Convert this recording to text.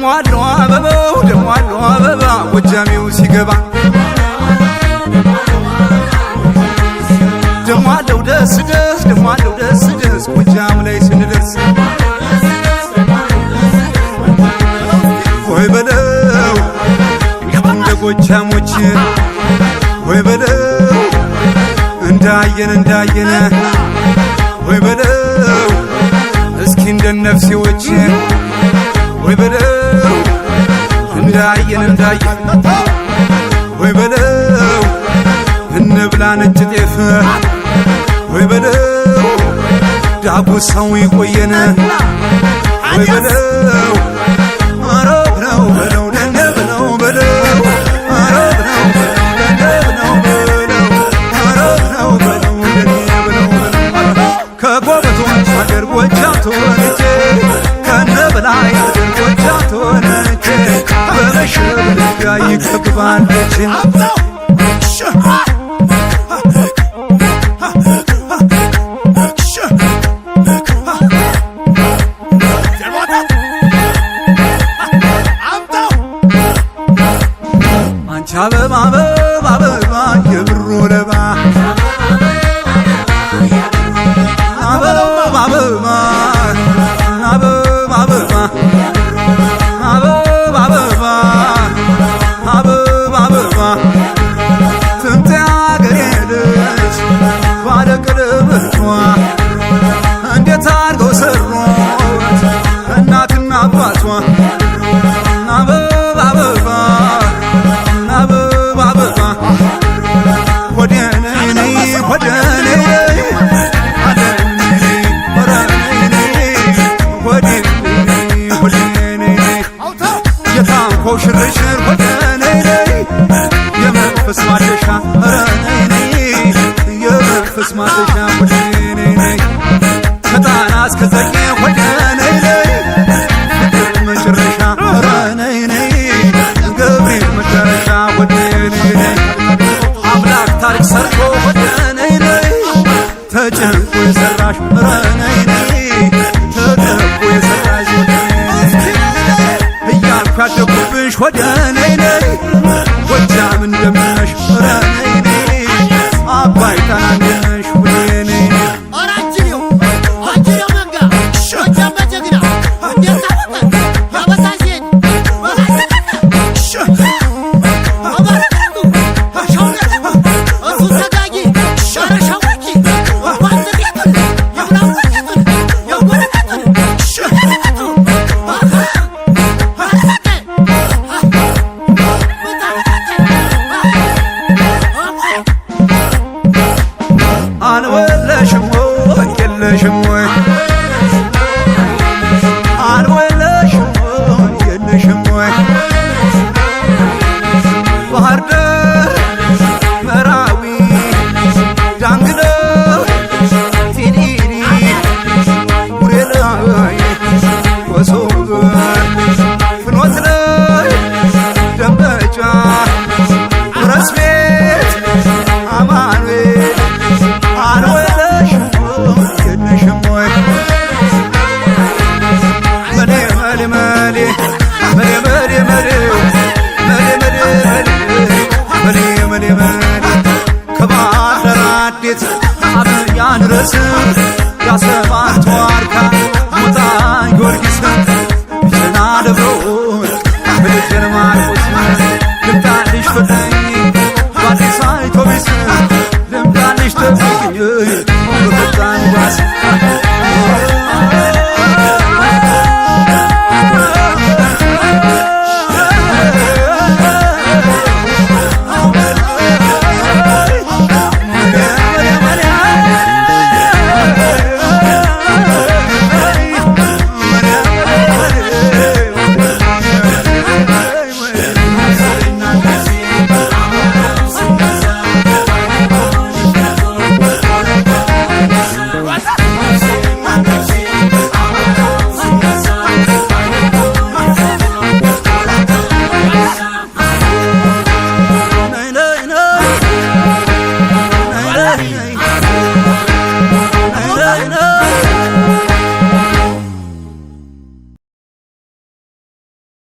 ደሟለው አበባው ደሟለው አበባ ጎጃሜው ሲገባ ደሟለው ደስ ደስ ደሟለው ደስ ደስ ጎጃም ላይ ስንደርስ ወይ በለው እንደ ጎጃሞች ወይ በለው እንዳየን ወይ በለው እስኪ እንደነፍሴዎች ወይ በለው እንዳየን ወይ በለው እንብላ ነጭ ጤፍ ወይ በለው ዳጉሳው ይቆየን ወይ በለው አረብ ነው በለው ደነብ ነው በለው አረብ ነው ደነብ ነው በለው አረብ ነው በለው ደነብ ነው ከጎበቶች አገር ጎጃም ተወልጄ ከነበላይ አገር ጎጃም ተወልጄ በመሸበልጋ ይከብባለች አበባ አበባ አበባ የብሩ ለባ አበባ አበባ አበባ አበባ አበባ አበባ አበባ አበባ ትምጣ አገሬ ልጅ ባለቀለበቷ እንዴት አድርገው ሰሩት እናትና አባቷ አበባ አበባ ሽርሽር ወደነይ የመንፈስ ማደሻ ረነይ የመንፈስ ማደሻ ወደነይ ከጣና እስከ ዘጌ ወደነይ መጨረሻ ረነይ ገብርኤል መጨረሻ ወደነይ አምላክ ታሪክ ሰርቶ ወደነይ ተጨንቆ የሰራሽ ረነይ ተጨንቆ የሰራሽ ያደኩብሽ ወደነይ ጎጃም እንደምነሽ ረነይ አባይ ታናንሽ ወደነይ አራጅው መንጋ ጎጃም በጀግና እንዴት ታወቀ ያበሳሽን አባረከቱ ሻውነቱ እሱ ሰጋጊ ሻረሻውቂ ዋንደሪያቱን የብራውነቱን የጎረነቱን አንወለሽም ወይ የለሽም ወይ አንወለሽም ወይ የለሽም ወይ ባህር ዳር መራዊ ዳንግላ ቲሊሊ ቡሬ ላይ ኮሶብ ፍኖት ላይ ደንበጫ ራስ ቤት አማኑኤል አብያን ረስ ያሰባት ዋርካ ሞታ ጊዮርጊስ ቢቸና ደብሮ